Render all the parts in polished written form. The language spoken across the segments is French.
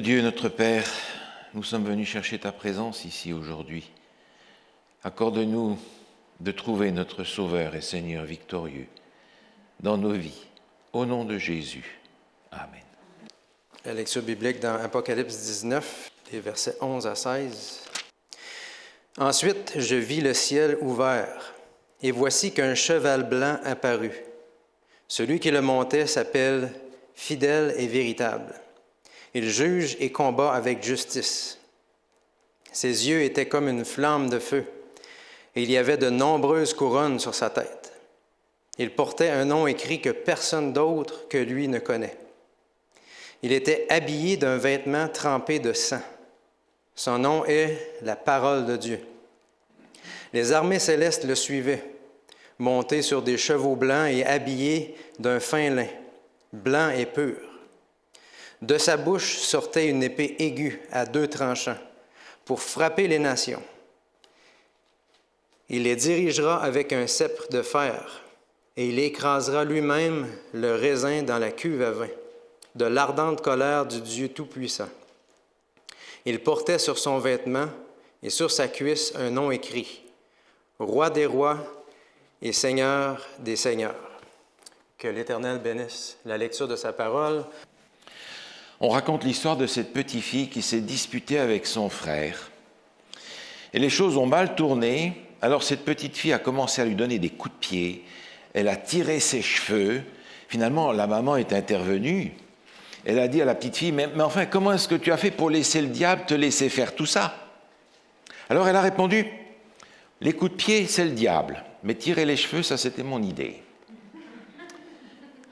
Dieu, notre Père, nous sommes venus chercher ta présence ici aujourd'hui. Accorde-nous de trouver notre Sauveur et Seigneur victorieux dans nos vies. Au nom de Jésus. Amen. La lecture biblique dans Apocalypse 19, les versets 11 à 16. « Ensuite, je vis le ciel ouvert, et voici qu'un cheval blanc apparut. Celui qui le montait s'appelle Fidèle et Véritable. Il juge et combat avec justice. Ses yeux étaient comme une flamme de feu, et il y avait de nombreuses couronnes sur sa tête. Il portait un nom écrit que personne d'autre que lui ne connaît. Il était habillé d'un vêtement trempé de sang. Son nom est la parole de Dieu. Les armées célestes le suivaient, montés sur des chevaux blancs et habillés d'un fin lin, blanc et pur. De sa bouche sortait une épée aiguë à 2 tranchants pour frapper les nations. Il les dirigera avec un sceptre de fer et il écrasera lui-même le raisin dans la cuve à vin de l'ardente colère du Dieu Tout-Puissant. Il portait sur son vêtement et sur sa cuisse un nom écrit, Roi des rois et Seigneur des seigneurs. Que l'Éternel bénisse la lecture de sa parole. On raconte l'histoire de cette petite fille qui s'est disputée avec son frère. Et les choses ont mal tourné. Alors cette petite fille a commencé à lui donner des coups de pied. Elle a tiré ses cheveux. Finalement, la maman est intervenue. Elle a dit à la petite fille, mais enfin, comment est-ce que tu as fait pour laisser le diable te laisser faire tout ça? Alors elle a répondu, les coups de pied, c'est le diable. Mais tirer les cheveux, ça c'était mon idée.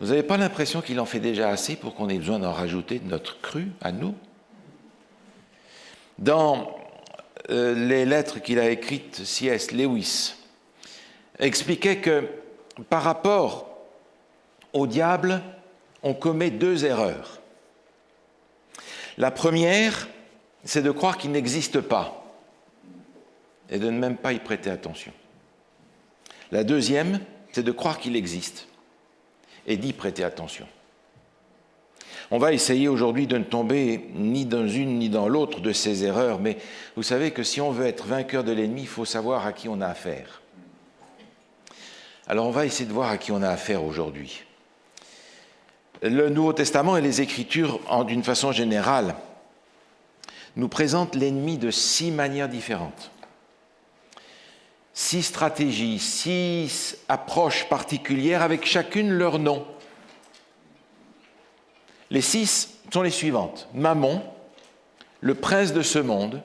Vous n'avez pas l'impression qu'il en fait déjà assez pour qu'on ait besoin d'en rajouter de notre cru à nous? Dans les lettres qu'il a écrites, C.S. Lewis expliquait que par rapport au diable, on commet 2 erreurs. La première, c'est de croire qu'il n'existe pas et de ne même pas y prêter attention. La deuxième, c'est de croire qu'il existe et d'y prêter attention. On va essayer aujourd'hui de ne tomber ni dans une ni dans l'autre de ces erreurs, mais vous savez que si on veut être vainqueur de l'ennemi, il faut savoir à qui on a affaire. Alors on va essayer de voir à qui on a affaire aujourd'hui. Le Nouveau Testament et les Écritures, d'une façon générale, nous présentent l'ennemi de 6 manières différentes. 6 stratégies, 6 approches particulières avec chacune leur nom. Les 6 sont les suivantes. Mammon, le prince de ce monde,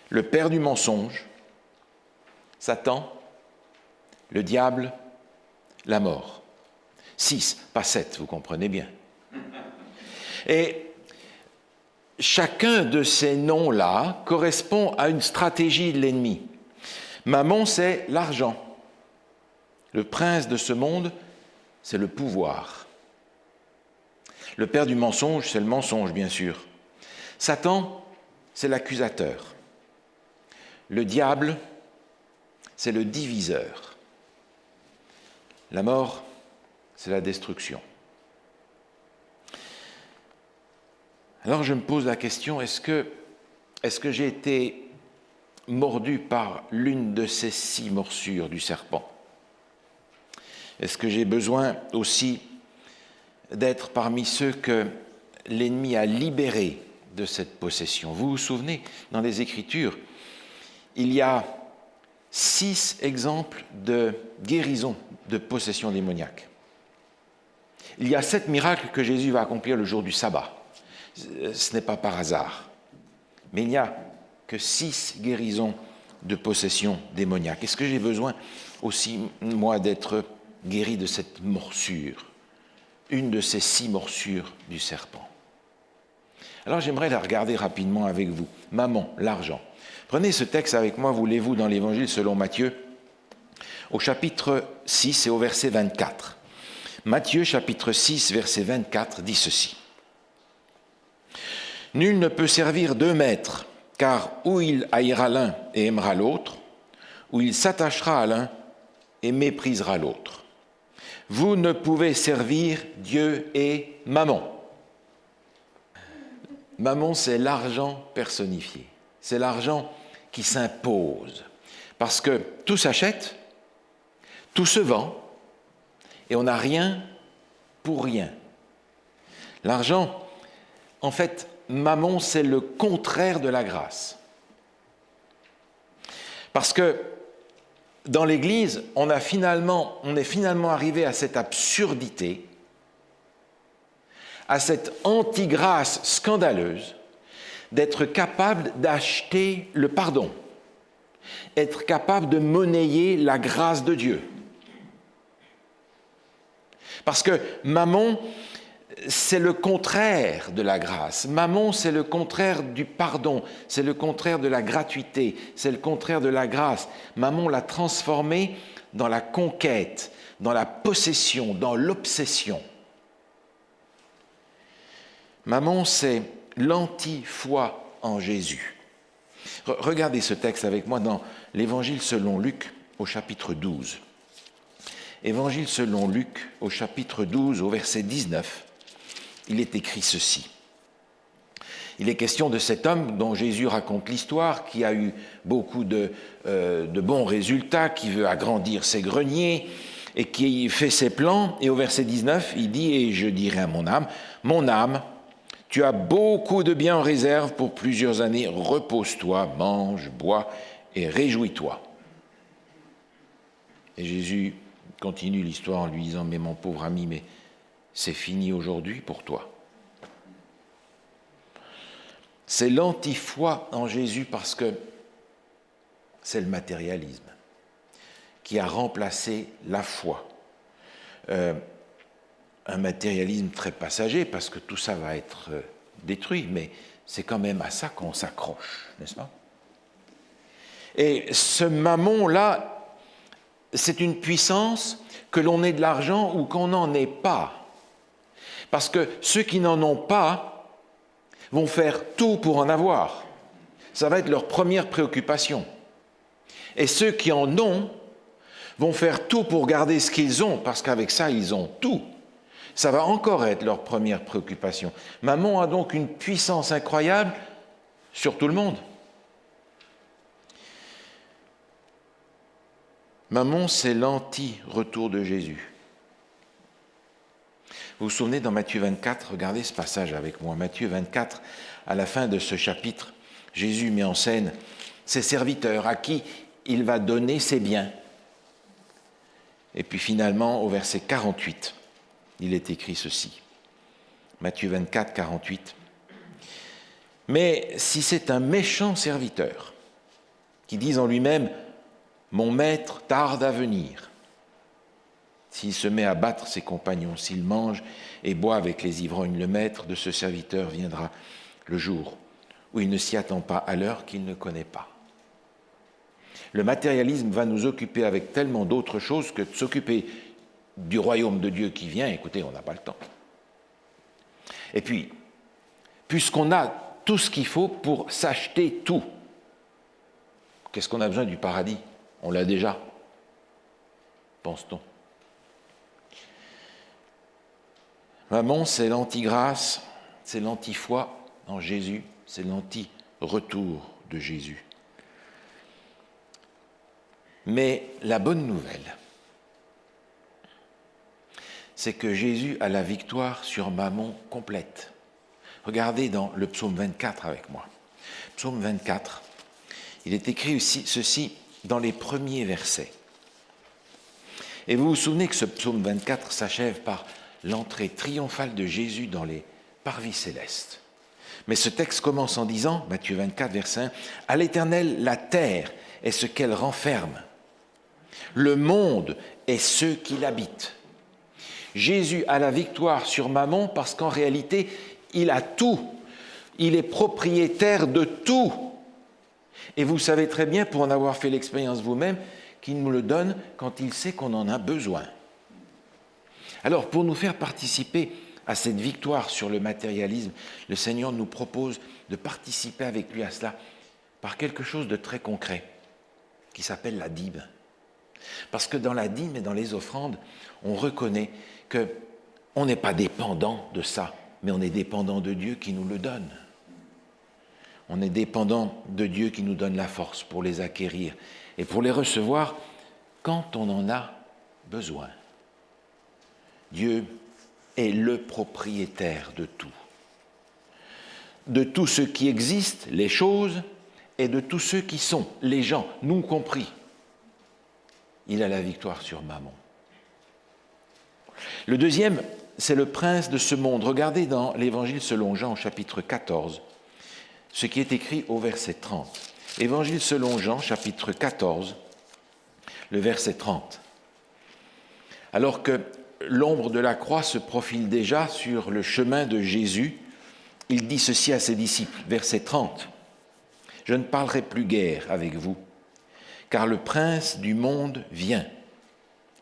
le père du mensonge, Satan, le diable, la mort. 6, pas 7, vous comprenez bien. Et chacun de ces noms-là correspond à une stratégie de l'ennemi. Mammon, c'est l'argent. Le prince de ce monde, c'est le pouvoir. Le père du mensonge, c'est le mensonge, bien sûr. Satan, c'est l'accusateur. Le diable, c'est le diviseur. La mort, c'est la destruction. Alors je me pose la question, est-ce que j'ai été mordu par l'une de ces 6 morsures du serpent? Est-ce que j'ai besoin aussi d'être parmi ceux que l'ennemi a libérés de cette possession? Vous vous souvenez, dans les Écritures, il y a 6 exemples de guérison de possession démoniaque. Il y a 7 miracles que Jésus va accomplir le jour du sabbat. Ce n'est pas par hasard. Mais il n'y a que 6 guérisons de possession démoniaque. Est-ce que j'ai besoin aussi, moi, d'être guéri de cette morsure? Une de ces 6 morsures du serpent. Alors j'aimerais la regarder rapidement avec vous. Mammon, l'argent. Prenez ce texte avec moi, voulez-vous, dans l'Évangile selon Matthieu, au chapitre 6 et au verset 24. Matthieu, chapitre 6, verset 24, dit ceci. « Nul ne peut servir 2 maîtres, car ou il haïra l'un et aimera l'autre, ou il s'attachera à l'un et méprisera l'autre. Vous ne pouvez servir Dieu et Mammon. » Mammon, c'est l'argent personnifié. C'est l'argent qui s'impose. Parce que tout s'achète, tout se vend, et on n'a rien pour rien. L'argent, en fait, mammon, c'est le contraire de la grâce. Parce que dans l'Église, on est finalement arrivé à cette absurdité, à cette anti-grâce scandaleuse, d'être capable d'acheter le pardon, être capable de monnayer la grâce de Dieu. Parce que mammon, c'est le contraire de la grâce. Mammon, c'est le contraire du pardon, c'est le contraire de la gratuité, c'est le contraire de la grâce. Mammon l'a transformé dans la conquête, dans la possession, dans l'obsession. Mammon, c'est l'anti-foi en Jésus. Regardez ce texte avec moi dans l'Évangile selon Luc au chapitre 12. Évangile selon Luc au chapitre 12 au verset 19. Il est écrit ceci. Il est question de cet homme dont Jésus raconte l'histoire, qui a eu beaucoup de bons résultats, qui veut agrandir ses greniers et qui fait ses plans. Et au verset 19, il dit « Et je dirai à mon âme, tu as beaucoup de biens en réserve pour plusieurs années, repose-toi, mange, bois et réjouis-toi. » Et Jésus continue l'histoire en lui disant « Mais mon pauvre ami, mais c'est fini aujourd'hui pour toi. » C'est l'anti-foi en Jésus parce que c'est le matérialisme qui a remplacé la foi. Un matérialisme très passager parce que tout ça va être détruit, mais c'est quand même à ça qu'on s'accroche, n'est-ce pas? Et ce mammon-là, c'est une puissance que l'on ait de l'argent ou qu'on n'en ait pas. Parce que ceux qui n'en ont pas vont faire tout pour en avoir. Ça va être leur première préoccupation. Et ceux qui en ont vont faire tout pour garder ce qu'ils ont, parce qu'avec ça, ils ont tout. Ça va encore être leur première préoccupation. Mammon a donc une puissance incroyable sur tout le monde. Mammon, c'est l'anti-retour de Jésus. Vous vous souvenez dans Matthieu 24, regardez ce passage avec moi. Matthieu 24, à la fin de ce chapitre, Jésus met en scène ses serviteurs à qui il va donner ses biens. Et puis finalement, au verset 48, il est écrit ceci. Matthieu 24, 48. « Mais si c'est un méchant serviteur qui dit en lui-même « Mon maître tarde à venir », s'il se met à battre ses compagnons, s'il mange et boit avec les ivrognes, le maître de ce serviteur viendra le jour où il ne s'y attend pas, à l'heure qu'il ne connaît pas. Le matérialisme va nous occuper avec tellement d'autres choses que de s'occuper du royaume de Dieu qui vient, écoutez, on n'a pas le temps. Et puis, puisqu'on a tout ce qu'il faut pour s'acheter tout, qu'est-ce qu'on a besoin du paradis? On l'a déjà, pense-t-on. Mammon, c'est l'anti-grâce, c'est l'anti-foi en Jésus, c'est l'anti-retour de Jésus. Mais la bonne nouvelle, c'est que Jésus a la victoire sur Mammon complète. Regardez dans le psaume 24 avec moi. Psaume 24, il est écrit aussi ceci dans les premiers versets. Et vous vous souvenez que ce psaume 24 s'achève par l'entrée triomphale de Jésus dans les parvis célestes. Mais ce texte commence en disant, Matthieu 24, verset 1, « À l'Éternel, la terre est ce qu'elle renferme. Le monde est ceux qui l'habitent. » Jésus a la victoire sur Mammon parce qu'en réalité, il a tout. Il est propriétaire de tout. Et vous savez très bien, pour en avoir fait l'expérience vous-même, qu'il nous le donne quand il sait qu'on en a besoin. Alors, pour nous faire participer à cette victoire sur le matérialisme, le Seigneur nous propose de participer avec lui à cela par quelque chose de très concret, qui s'appelle la dîme. Parce que dans la dîme et dans les offrandes, on reconnaît qu'on n'est pas dépendant de ça, mais on est dépendant de Dieu qui nous le donne. On est dépendant de Dieu qui nous donne la force pour les acquérir et pour les recevoir quand on en a besoin. Dieu est le propriétaire de tout ce qui existe, les choses, et de tous ceux qui sont, les gens, nous compris. Il a la victoire sur Mammon. Le deuxième, c'est le prince de ce monde. Regardez dans l'Évangile selon Jean, au chapitre 14, ce qui est écrit au verset 30. Évangile selon Jean, chapitre 14, le verset 30. Alors que l'ombre de la croix se profile déjà sur le chemin de Jésus, il dit ceci à ses disciples, verset 30. « Je ne parlerai plus guère avec vous, car le prince du monde vient.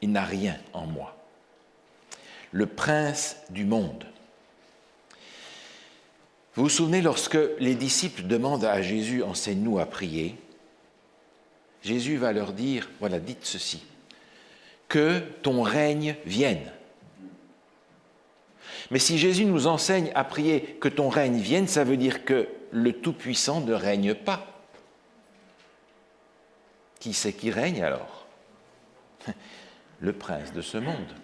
Il n'a rien en moi. » Le prince du monde. Vous vous souvenez, lorsque les disciples demandent à Jésus « Enseigne-nous à prier », Jésus va leur dire « Voilà, dites ceci, que ton règne vienne. » Mais si Jésus nous enseigne à prier que ton règne vienne, ça veut dire que le Tout-Puissant ne règne pas. Qui c'est qui règne alors? Le prince de ce monde.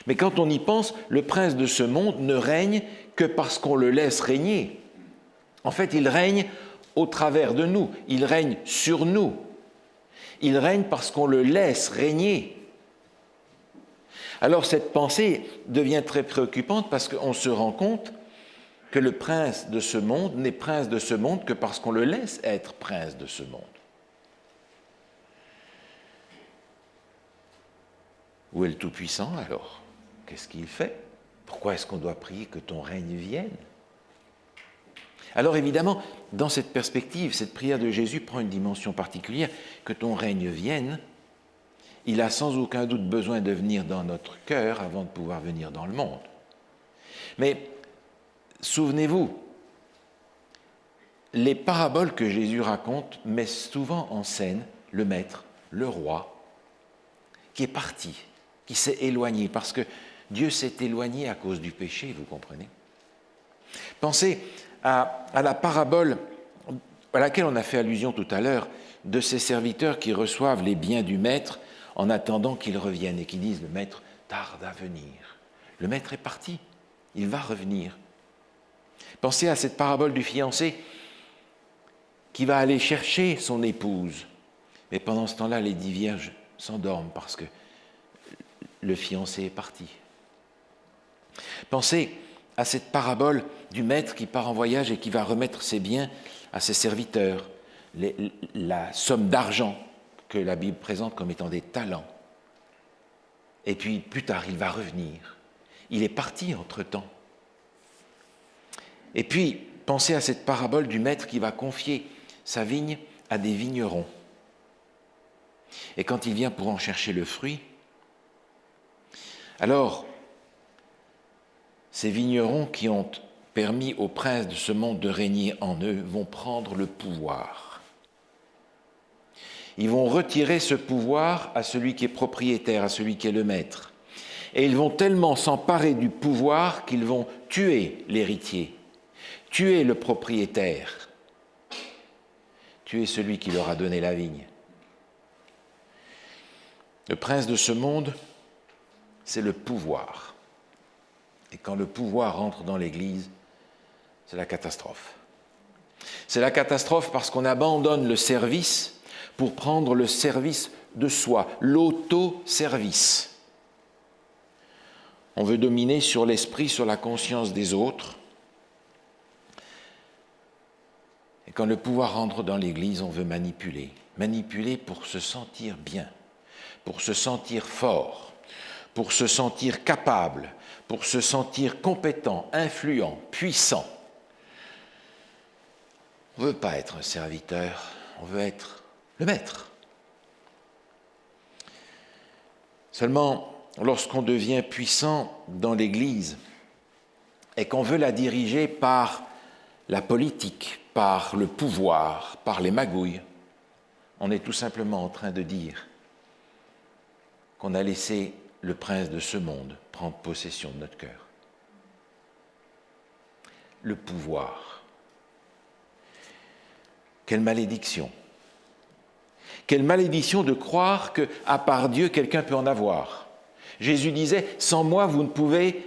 Mais quand on y pense, le prince de ce monde ne règne que parce qu'on le laisse régner. En fait, il règne au travers de nous, il règne sur nous. Il règne parce qu'on le laisse régner. Alors cette pensée devient très préoccupante parce qu'on se rend compte que le prince de ce monde n'est prince de ce monde que parce qu'on le laisse être prince de ce monde. Où est le Tout-Puissant alors? Qu'est-ce qu'il fait? Pourquoi est-ce qu'on doit prier que ton règne vienne? Alors évidemment, dans cette perspective, cette prière de Jésus prend une dimension particulière, que ton règne vienne. Il a sans aucun doute besoin de venir dans notre cœur avant de pouvoir venir dans le monde. Mais souvenez-vous, les paraboles que Jésus raconte mettent souvent en scène le maître, le roi, qui est parti, qui s'est éloigné, parce que Dieu s'est éloigné à cause du péché, vous comprenez? Pensez à la parabole à laquelle on a fait allusion tout à l'heure, de ces serviteurs qui reçoivent les biens du maître en attendant qu'il revienne et qui disent « le maître tarde à venir ». Le maître est parti, il va revenir. Pensez à cette parabole du fiancé qui va aller chercher son épouse. Mais pendant ce temps-là, les 10 vierges s'endorment parce que le fiancé est parti. Pensez à cette parabole du maître qui part en voyage et qui va remettre ses biens à ses serviteurs, la somme d'argent que la Bible présente comme étant des talents. Et puis, plus tard, il va revenir. Il est parti entre-temps. Et puis, pensez à cette parabole du maître qui va confier sa vigne à des vignerons. Et quand il vient pour en chercher le fruit, alors, ces vignerons qui ont permis au prince de ce monde de régner en eux vont prendre le pouvoir. Ils vont retirer ce pouvoir à celui qui est propriétaire, à celui qui est le maître. Et ils vont tellement s'emparer du pouvoir qu'ils vont tuer l'héritier, tuer le propriétaire, tuer celui qui leur a donné la vigne. Le prince de ce monde, c'est le pouvoir. Et quand le pouvoir entre dans l'Église, c'est la catastrophe. C'est la catastrophe parce qu'on abandonne le service pour prendre le service de soi, l'auto-service. On veut dominer sur l'esprit, sur la conscience des autres. Et quand le pouvoir entre dans l'Église, on veut manipuler. Manipuler pour se sentir bien, pour se sentir fort, pour se sentir capable, pour se sentir compétent, influent, puissant. On ne veut pas être un serviteur, on veut être le maître. Seulement, lorsqu'on devient puissant dans l'Église et qu'on veut la diriger par la politique, par le pouvoir, par les magouilles, on est tout simplement en train de dire qu'on a laissé le prince de ce monde prendre possession de notre cœur. Le pouvoir. Quelle malédiction! Quelle malédiction de croire qu'à part Dieu, quelqu'un peut en avoir. Jésus disait, sans moi, vous ne pouvez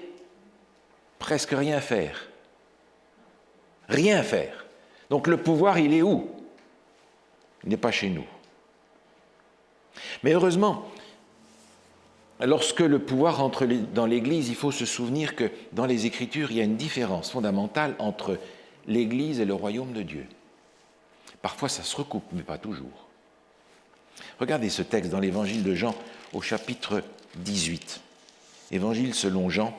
presque rien faire. Rien faire. Donc le pouvoir, il est où? Il n'est pas chez nous. Mais heureusement, lorsque le pouvoir entre dans l'Église, il faut se souvenir que dans les Écritures, il y a une différence fondamentale entre l'Église et le royaume de Dieu. Parfois, ça se recoupe, mais pas toujours. Regardez ce texte dans l'Évangile de Jean, au chapitre 18. Évangile selon Jean,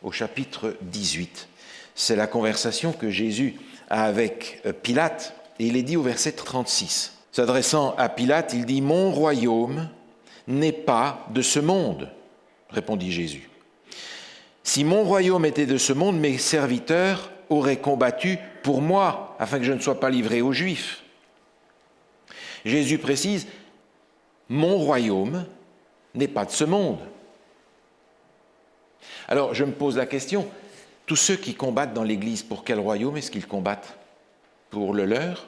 au chapitre 18. C'est la conversation que Jésus a avec Pilate, et il est dit au verset 36. S'adressant à Pilate, il dit « Mon royaume n'est pas de ce monde, répondit Jésus. Si mon royaume était de ce monde, mes serviteurs auraient combattu pour moi, afin que je ne sois pas livré aux Juifs. Jésus précise, mon royaume n'est pas de ce monde. Alors, je me pose la question, tous ceux qui combattent dans l'Église, pour quel royaume est-ce qu'ils combattent? Pour le leur?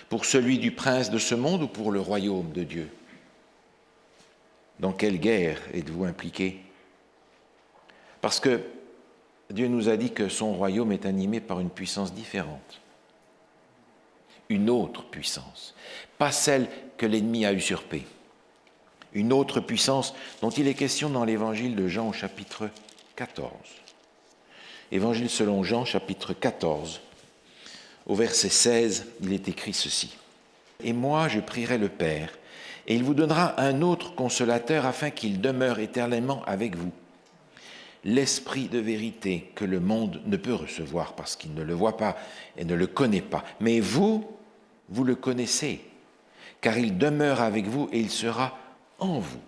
Pour celui du prince de ce monde ou pour le royaume de Dieu? Dans quelle guerre êtes-vous impliqués? Parce que Dieu nous a dit que son royaume est animé par une puissance différente. Une autre puissance, pas celle que l'ennemi a usurpée. Une autre puissance dont il est question dans l'Évangile de Jean au chapitre 14. Évangile selon Jean, chapitre 14, au verset 16, il est écrit ceci. « Et moi, je prierai le Père, et il vous donnera un autre consolateur afin qu'il demeure éternellement avec vous. L'Esprit de vérité que le monde ne peut recevoir parce qu'il ne le voit pas et ne le connaît pas. Mais vous le connaissez, car il demeure avec vous et il sera en vous. »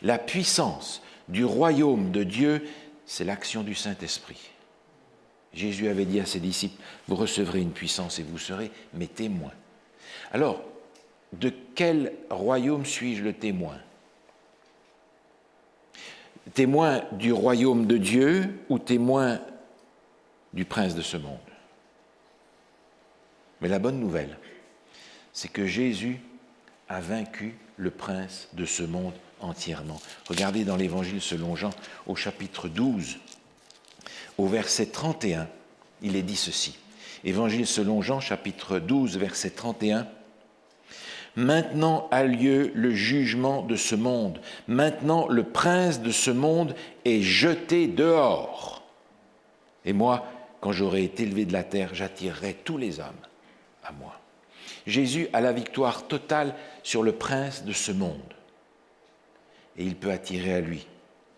La puissance du royaume de Dieu, c'est l'action du Saint-Esprit. Jésus avait dit à ses disciples, vous recevrez une puissance et vous serez mes témoins. Alors, de quel royaume suis-je le témoin? Témoin du royaume de Dieu ou témoin du prince de ce monde? Mais la bonne nouvelle, c'est que Jésus a vaincu le prince de ce monde entièrement. Regardez dans l'Évangile selon Jean, au chapitre 12, au verset 31, il est dit ceci. Évangile selon Jean, chapitre 12, verset 31. « Maintenant a lieu le jugement de ce monde. Maintenant le prince de ce monde est jeté dehors. Et moi, quand j'aurai été élevé de la terre, j'attirerai tous les hommes à moi. » Jésus a la victoire totale sur le prince de ce monde. Et il peut attirer à lui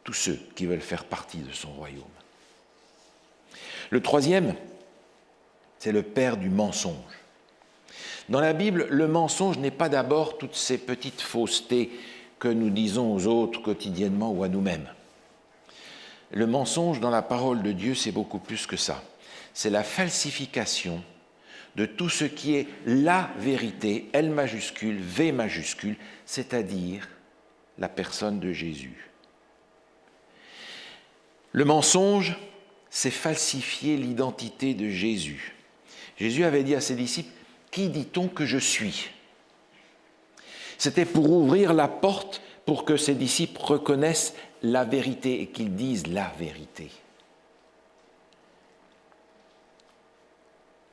tous ceux qui veulent faire partie de son royaume. Le troisième, c'est le père du mensonge. Dans la Bible, le mensonge n'est pas d'abord toutes ces petites faussetés que nous disons aux autres quotidiennement ou à nous-mêmes. Le mensonge dans la parole de Dieu, c'est beaucoup plus que ça. C'est la falsification de tout ce qui est la vérité, L majuscule, V majuscule, c'est-à-dire la personne de Jésus. Le mensonge, c'est falsifier l'identité de Jésus. Jésus avait dit à ses disciples, « Qui dit-on que je suis ?» C'était pour ouvrir la porte pour que ses disciples reconnaissent la vérité et qu'ils disent la vérité.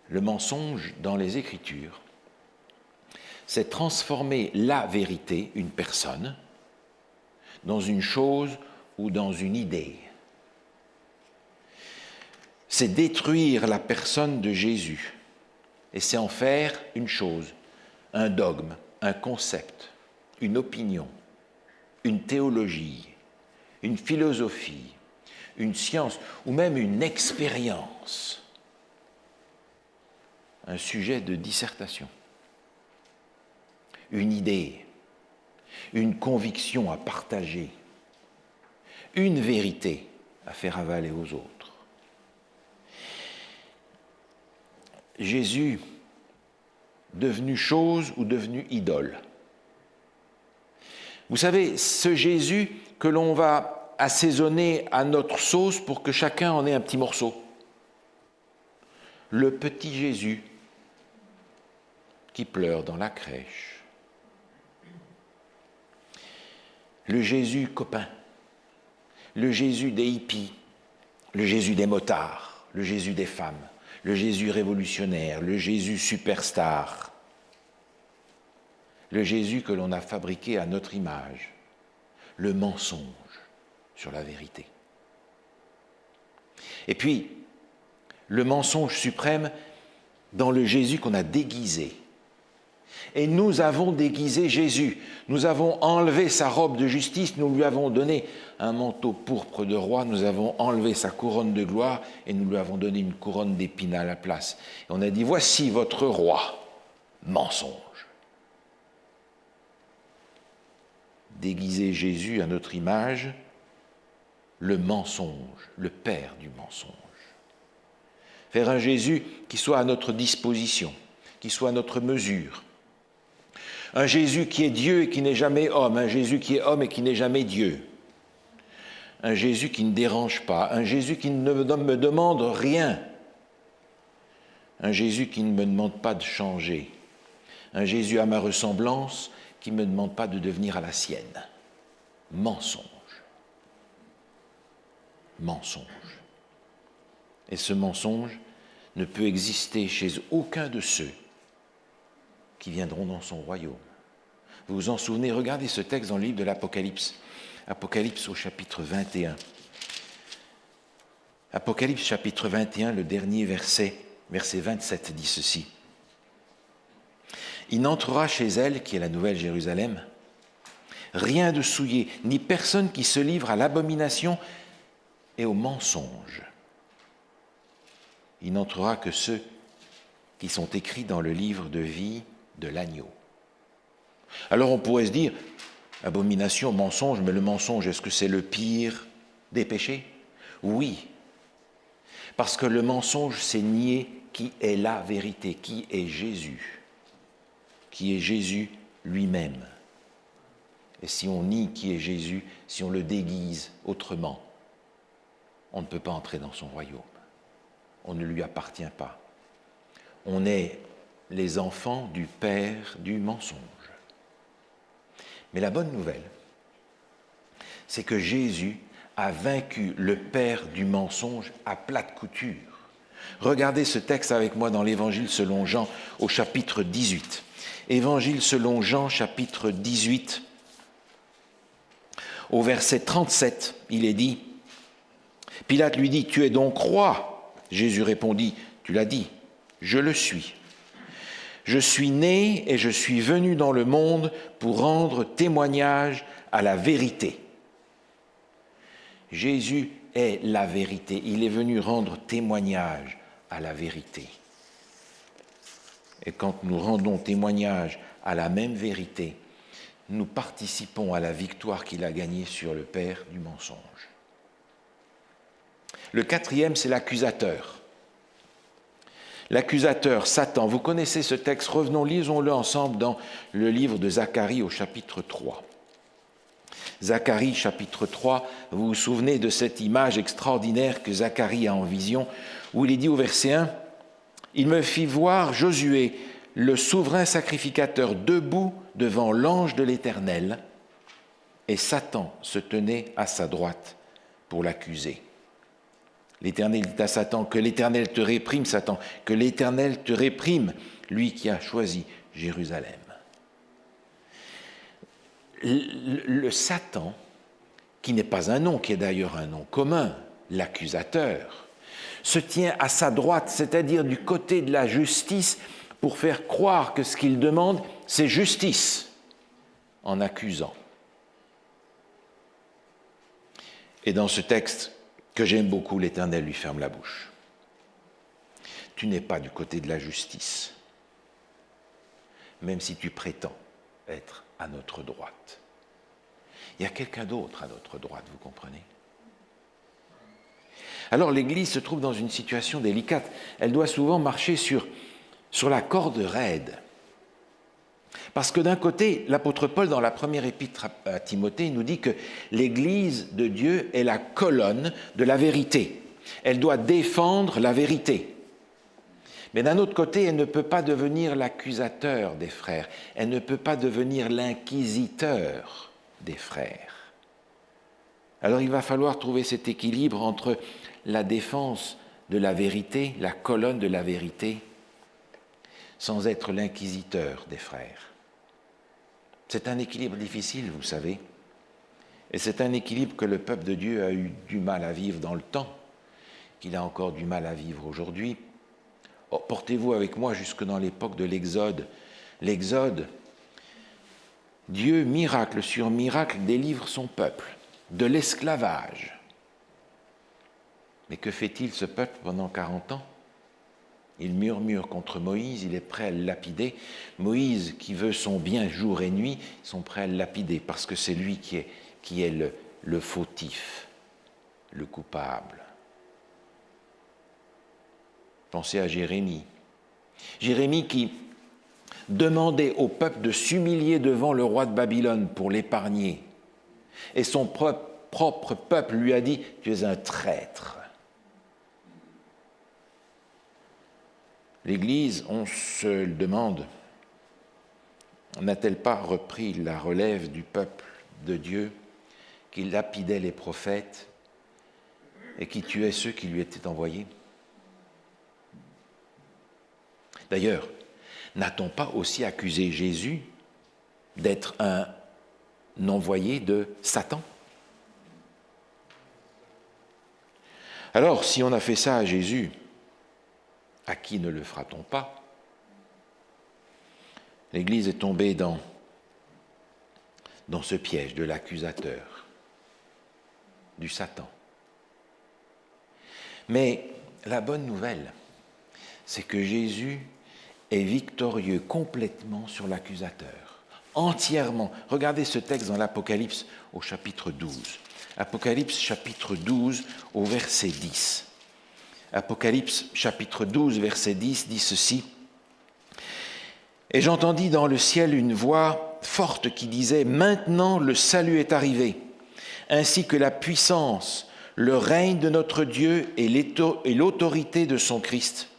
Le mensonge dans les Écritures, c'est transformer la vérité, une personne, dans une chose ou dans une idée. C'est détruire la personne de Jésus et c'est en faire une chose, un dogme, un concept, une opinion, une théologie, une philosophie, une science ou même une expérience, un sujet de dissertation, une idée, une conviction à partager, une vérité à faire avaler aux autres. Jésus, devenu chose ou devenu idole. Vous savez, ce Jésus que l'on va assaisonner à notre sauce pour que chacun en ait un petit morceau. Le petit Jésus qui pleure dans la crèche. Le Jésus copain, le Jésus des hippies, le Jésus des motards, le Jésus des femmes, le Jésus révolutionnaire, le Jésus superstar, le Jésus que l'on a fabriqué à notre image, le mensonge sur la vérité. Et puis, le mensonge suprême dans le Jésus qu'on a déguisé. Et nous avons déguisé Jésus. Nous avons enlevé sa robe de justice, nous lui avons donné un manteau pourpre de roi, nous avons enlevé sa couronne de gloire et nous lui avons donné une couronne d'épines à la place. Et on a dit, voici votre roi, mensonge. Déguiser Jésus à notre image, le mensonge, le père du mensonge. Faire un Jésus qui soit à notre disposition, qui soit à notre mesure. Un Jésus qui est Dieu et qui n'est jamais homme, un Jésus qui est homme et qui n'est jamais Dieu. Un Jésus qui ne dérange pas, un Jésus qui ne me demande rien. Un Jésus qui ne me demande pas de changer. Un Jésus à ma ressemblance qui ne me demande pas de devenir à la sienne. Mensonge. Mensonge. Et ce mensonge ne peut exister chez aucun de ceux qui viendront dans son royaume. Vous vous en souvenez, regardez ce texte dans le livre de l'Apocalypse. Apocalypse au chapitre 21. Apocalypse chapitre 21, le dernier verset, verset 27 dit ceci. Il n'entrera chez elle, qui est la nouvelle Jérusalem, rien de souillé, ni personne qui se livre à l'abomination et au mensonge. Il n'entrera que ceux qui sont écrits dans le livre de vie de l'agneau. Alors on pourrait se dire, abomination, mensonge, mais le mensonge, est-ce que c'est le pire des péchés? Oui, parce que le mensonge, c'est nier qui est la vérité, qui est Jésus lui-même. Et si on nie qui est Jésus, si on le déguise autrement, on ne peut pas entrer dans son royaume. On ne lui appartient pas. On est les enfants du père du mensonge. Mais la bonne nouvelle, c'est que Jésus a vaincu le père du mensonge à plate couture. Regardez ce texte avec moi dans l'Évangile selon Jean au chapitre 18. Évangile selon Jean, chapitre 18, au verset 37, il est dit, Pilate lui dit, « Tu es donc roi ?» Jésus répondit, « Tu l'as dit, je le suis. Je suis né et je suis venu dans le monde pour rendre témoignage à la vérité. » Jésus est la vérité. Il est venu rendre témoignage à la vérité. Et quand nous rendons témoignage à la même vérité, nous participons à la victoire qu'il a gagnée sur le père du mensonge. Le quatrième, c'est l'accusateur. L'accusateur, Satan. Vous connaissez ce texte, revenons, lisons-le ensemble dans le livre de Zacharie au chapitre 3. Zacharie, chapitre 3, vous vous souvenez de cette image extraordinaire que Zacharie a en vision, où il est dit au verset 1, « Il me fit voir Josué, le souverain sacrificateur, debout devant l'ange de l'Éternel, et Satan se tenait à sa droite pour l'accuser. » L'Éternel dit à Satan, « Que l'Éternel te réprime, Satan, que l'Éternel te réprime, lui qui a choisi Jérusalem. » Le Satan, qui n'est pas un nom, qui est d'ailleurs un nom commun, l'accusateur, se tient à sa droite, c'est-à-dire du côté de la justice, pour faire croire que ce qu'il demande, c'est justice, en accusant. Et dans ce texte que j'aime beaucoup, l'Éternel lui ferme la bouche. Tu n'es pas du côté de la justice, même si tu prétends être à notre droite. Il y a quelqu'un d'autre à notre droite, vous comprenez? Alors l'Église se trouve dans une situation délicate. Elle doit souvent marcher sur la corde raide. Parce que d'un côté, l'apôtre Paul, dans la première épître à Timothée, nous dit que l'Église de Dieu est la colonne de la vérité. Elle doit défendre la vérité. Mais d'un autre côté, elle ne peut pas devenir l'accusateur des frères. Elle ne peut pas devenir l'inquisiteur des frères. Alors il va falloir trouver cet équilibre entre la défense de la vérité, la colonne de la vérité, sans être l'inquisiteur des frères. C'est un équilibre difficile, vous savez, et c'est un équilibre que le peuple de Dieu a eu du mal à vivre dans le temps, qu'il a encore du mal à vivre aujourd'hui. Oh, portez-vous avec moi jusque dans l'époque de l'Exode. L'Exode, Dieu, miracle sur miracle, délivre son peuple de l'esclavage. Mais que fait-il ce peuple pendant 40 ans ? Il murmure contre Moïse, il est prêt à le lapider. Moïse, qui veut son bien jour et nuit, ils sont prêts à le lapider parce que c'est lui qui est le fautif, le coupable. Pensez à Jérémie. Jérémie qui demandait au peuple de s'humilier devant le roi de Babylone pour l'épargner. Et son propre peuple lui a dit « Tu es un traître ». L'Église, on se le demande, n'a-t-elle pas repris la relève du peuple de Dieu qui lapidait les prophètes et qui tuait ceux qui lui étaient envoyés ? D'ailleurs, n'a-t-on pas aussi accusé Jésus d'être un envoyé de Satan ? Alors, si on a fait ça à Jésus, à qui ne le fera-t-on pas ? L'Église est tombée dans ce piège de l'accusateur, du Satan. Mais la bonne nouvelle, c'est que Jésus est victorieux complètement sur l'accusateur, entièrement. Regardez ce texte dans l'Apocalypse au chapitre 12. Apocalypse chapitre 12 au verset 10. Apocalypse chapitre 12 verset 10 dit ceci. « Et j'entendis dans le ciel une voix forte qui disait « Maintenant le salut est arrivé, ainsi que la puissance, le règne de notre Dieu et l'autorité de son Christ,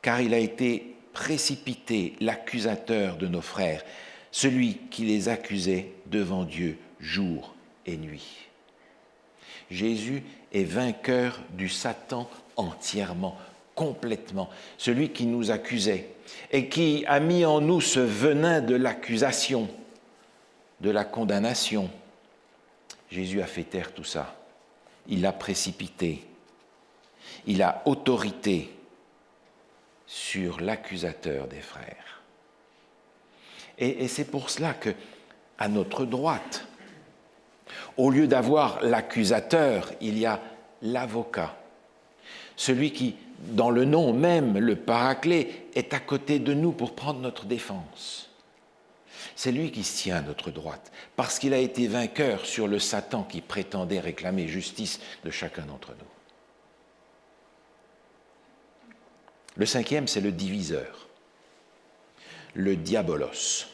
car il a été précipité l'accusateur de nos frères, celui qui les accusait devant Dieu jour et nuit. » Jésus est vainqueur du Satan entièrement, complètement, celui qui nous accusait et qui a mis en nous ce venin de l'accusation, de la condamnation. Jésus a fait taire tout ça. Il l'a précipité. Il a autorité sur l'accusateur des frères. Et c'est pour cela que, à notre droite, au lieu d'avoir l'accusateur, il y a l'avocat. Celui qui, dans le nom même, le paraclet, est à côté de nous pour prendre notre défense. C'est lui qui se tient à notre droite, parce qu'il a été vainqueur sur le Satan qui prétendait réclamer justice de chacun d'entre nous. Le cinquième, c'est le diviseur, le diabolos.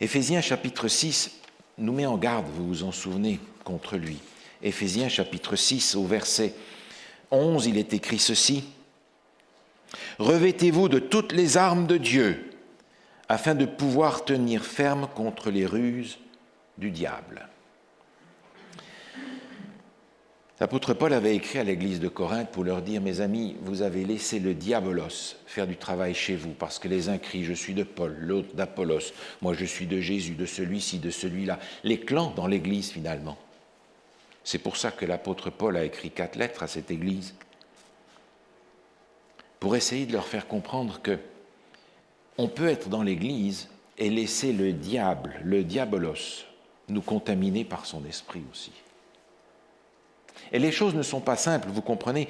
Éphésiens chapitre 6 nous met en garde, vous vous en souvenez, contre lui. Éphésiens chapitre 6 au verset 11, il est écrit ceci. « Revêtez-vous de toutes les armes de Dieu, afin de pouvoir tenir ferme contre les ruses du diable. » L'apôtre Paul avait écrit à l'église de Corinthe pour leur dire « Mes amis, vous avez laissé le diabolos faire du travail chez vous, parce que les uns crient « Je suis de Paul », l'autre d'Apollos, moi je suis de Jésus, de celui-ci, de celui-là. » Les clans dans l'église finalement. C'est pour ça que l'apôtre Paul a écrit 4 lettres à cette église, pour essayer de leur faire comprendre que on peut être dans l'église et laisser le diable, le diabolos, nous contaminer par son esprit aussi. Et les choses ne sont pas simples, vous comprenez.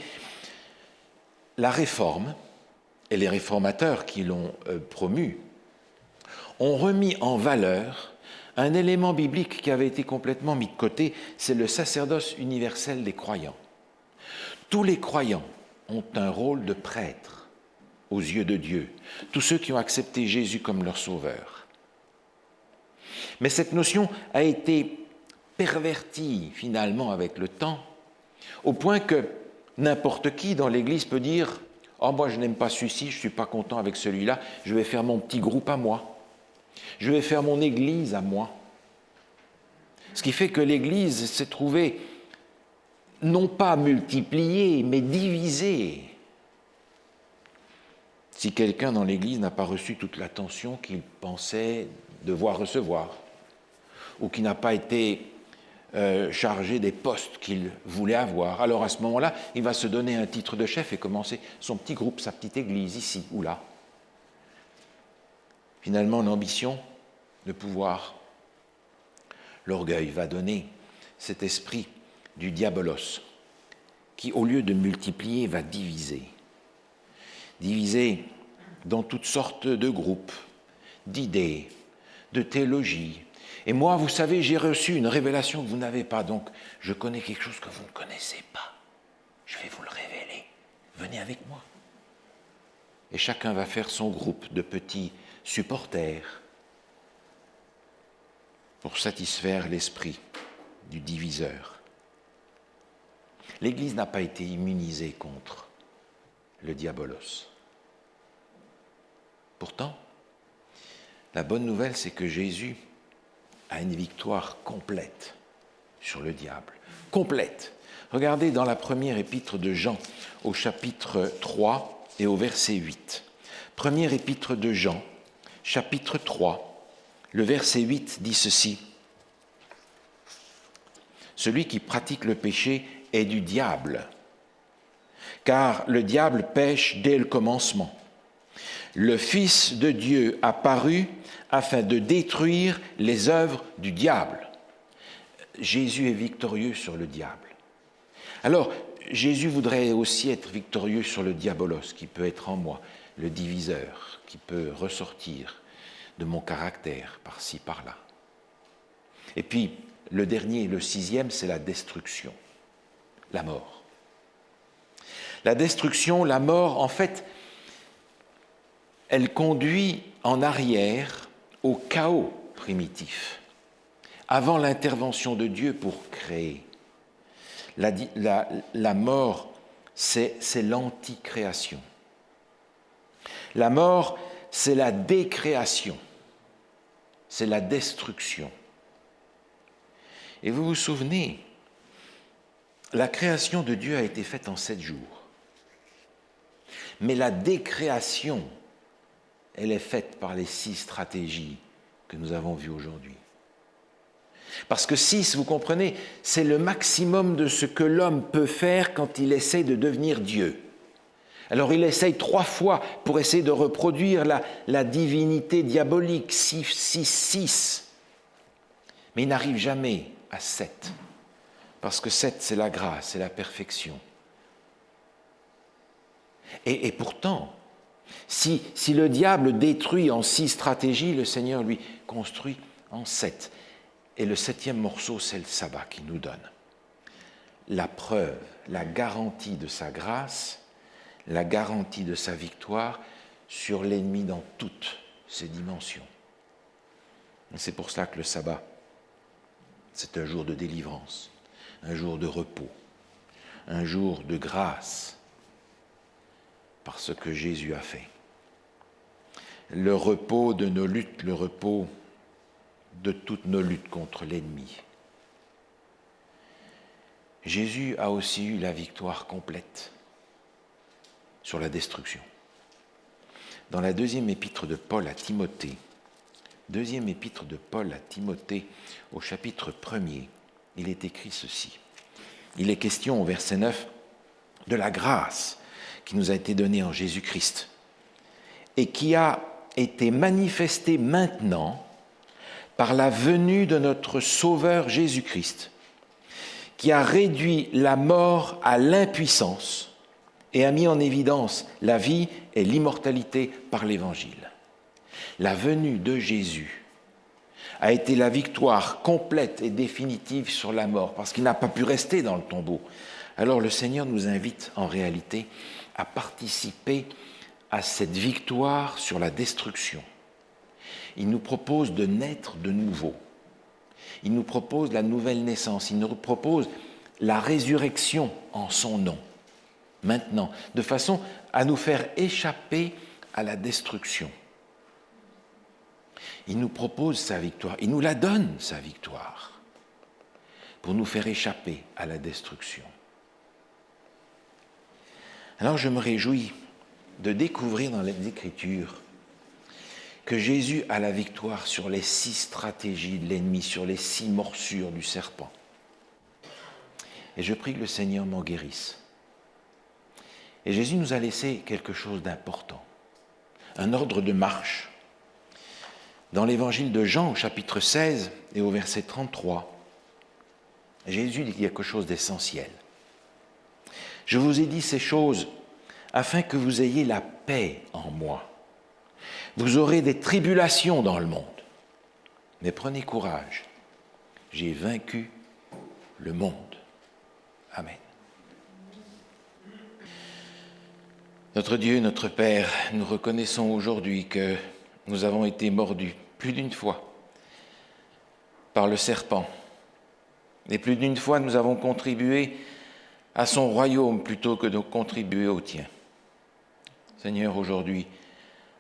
La réforme, et les réformateurs qui l'ont promue, ont remis en valeur un élément biblique qui avait été complètement mis de côté, c'est le sacerdoce universel des croyants. Tous les croyants ont un rôle de prêtre aux yeux de Dieu, tous ceux qui ont accepté Jésus comme leur sauveur. Mais cette notion a été pervertie finalement avec le temps, au point que n'importe qui dans l'Église peut dire Oh, moi, je n'aime pas celui-ci, je ne suis pas content avec celui-là, je vais faire mon petit groupe à moi. Je vais faire mon église à moi. Ce qui fait que l'église s'est trouvée non pas multipliée, mais divisée. Si quelqu'un dans l'église n'a pas reçu toute l'attention qu'il pensait devoir recevoir, ou qui n'a pas été chargé des postes qu'il voulait avoir, alors à ce moment-là, il va se donner un titre de chef et commencer son petit groupe, sa petite église, ici ou là. Finalement, l'ambition, le pouvoir, l'orgueil va donner cet esprit du diabolos, qui, au lieu de multiplier, va diviser. Diviser dans toutes sortes de groupes, d'idées, de théologie. Et moi, vous savez, j'ai reçu une révélation que vous n'avez pas, donc je connais quelque chose que vous ne connaissez pas. Je vais vous le révéler. Venez avec moi. Et chacun va faire son groupe de petits supporters pour satisfaire l'esprit du diviseur. L'Église n'a pas été immunisée contre le diabolos. Pourtant, la bonne nouvelle, c'est que Jésus a une victoire complète sur le diable. Complète. Regardez dans la première épître de Jean, au chapitre 3 et au verset 8. Première épître de Jean, chapitre 3, le verset 8 dit ceci. Celui qui pratique le péché est du diable, car le diable pêche dès le commencement. Le Fils de Dieu a paru afin de détruire les œuvres du diable. Jésus est victorieux sur le diable. Alors, Jésus voudrait aussi être victorieux sur le diabolos, qui peut être en moi, le diviseur, qui peut ressortir de mon caractère par-ci, par-là. Et puis, le dernier, le sixième, c'est la destruction, la mort. La destruction, la mort, en fait, elle conduit en arrière au chaos primitif, avant l'intervention de Dieu pour créer. La mort, c'est l'anticréation. La mort, c'est la décréation, c'est la destruction. Et vous vous souvenez, la création de Dieu a été faite en 7 jours. Mais la décréation, elle est faite par les 6 stratégies que nous avons vues aujourd'hui. Parce que 6, vous comprenez, c'est le maximum de ce que l'homme peut faire quand il essaie de devenir Dieu. Alors il essaye 3 fois pour essayer de reproduire la divinité diabolique, 6. Mais il n'arrive jamais à 7. Parce que 7, c'est la grâce, c'est la perfection. Et pourtant, si le diable détruit en 6 stratégies, le Seigneur lui construit en 7. Et le 7e morceau, c'est le sabbat qu'il nous donne. La preuve, la garantie de sa grâce, la garantie de sa victoire sur l'ennemi dans toutes ses dimensions. Et c'est pour cela que le sabbat, c'est un jour de délivrance, un jour de repos, un jour de grâce, par ce que Jésus a fait. Le repos de nos luttes, le repos de toutes nos luttes contre l'ennemi. Jésus a aussi eu la victoire complète sur la destruction. Dans la deuxième épître de Paul à Timothée, au chapitre 1er, il est écrit ceci. Il est question au verset 9 de la grâce qui nous a été donnée en Jésus-Christ et qui a été manifestée maintenant par la venue de notre Sauveur Jésus-Christ, qui a réduit la mort à l'impuissance et a mis en évidence la vie et l'immortalité par l'Évangile. La venue de Jésus a été la victoire complète et définitive sur la mort, parce qu'il n'a pas pu rester dans le tombeau. Alors le Seigneur nous invite en réalité à participer à cette victoire sur la destruction. Il nous propose de naître de nouveau. Il nous propose la nouvelle naissance. Il nous propose la résurrection en son nom. maintenant, de façon à nous faire échapper à la destruction. Il nous propose sa victoire, il nous la donne, sa victoire, pour nous faire échapper à la destruction. Alors je me réjouis de découvrir dans les Écritures que Jésus a la victoire sur les 6 stratégies de l'ennemi, sur les 6 morsures du serpent. Et je prie que le Seigneur m'en guérisse. Et Jésus nous a laissé quelque chose d'important, un ordre de marche. Dans l'évangile de Jean, au chapitre 16 et au verset 33, Jésus dit quelque chose d'essentiel. Je vous ai dit ces choses afin que vous ayez la paix en moi. Vous aurez des tribulations dans le monde, mais prenez courage. J'ai vaincu le monde. Amen. Notre Dieu, notre Père, nous reconnaissons aujourd'hui que nous avons été mordus plus d'une fois par le serpent. Et plus d'une fois, nous avons contribué à son royaume plutôt que de contribuer au tien. Seigneur, aujourd'hui,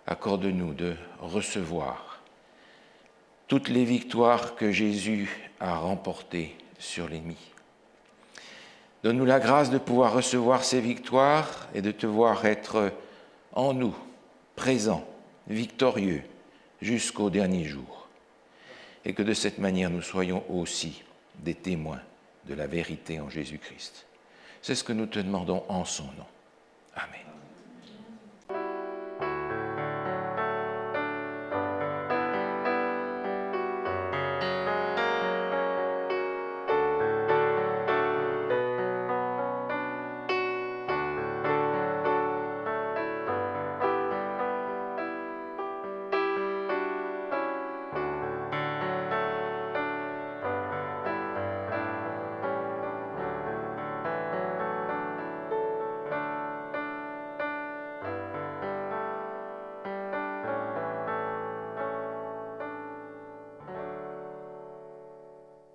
accorde-nous de recevoir toutes les victoires que Jésus a remportées sur l'ennemi. Donne-nous la grâce de pouvoir recevoir ces victoires et de te voir être en nous, présent, victorieux, jusqu'au dernier jour. Et que de cette manière, nous soyons aussi des témoins de la vérité en Jésus-Christ. C'est ce que nous te demandons en son nom. Amen.